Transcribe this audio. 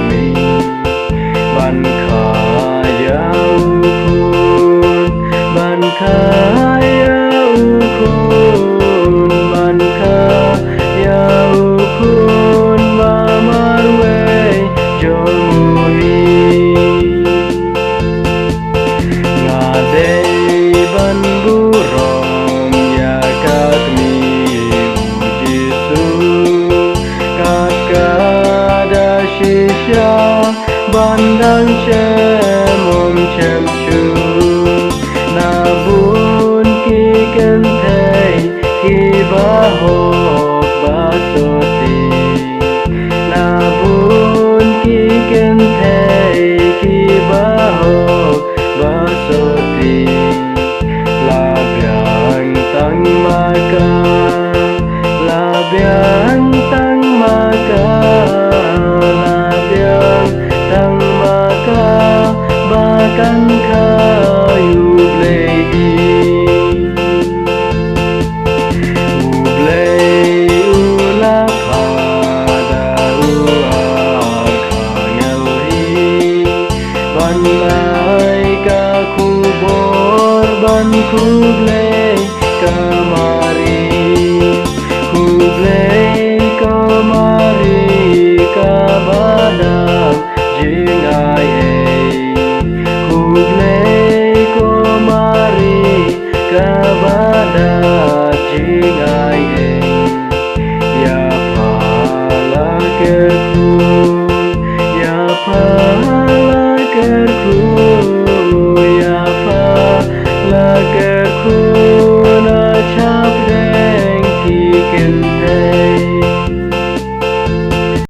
mi ban khayau kun ban khayau kun ban khayau kun ba marwe jomui ngadei ban burom ya kat mi ujisu kat kada shisha bandang chem chem chu na bun ki kan thei ki ba ho ba so ti na bun ki kan thei ki ba ho ba so ti la biang tang ma ka la biang tang ma ka la biang tang ma ka ba kan ka yu play u la pha da u a kha ngel hi ban lai ka khu bor ban khu play ka mari khu play ka mari ka badang jing ai khu play ko mari ka badang jing ai ya phala ker khu ya phala ker khu ya phala ker khu na chap deng ki ken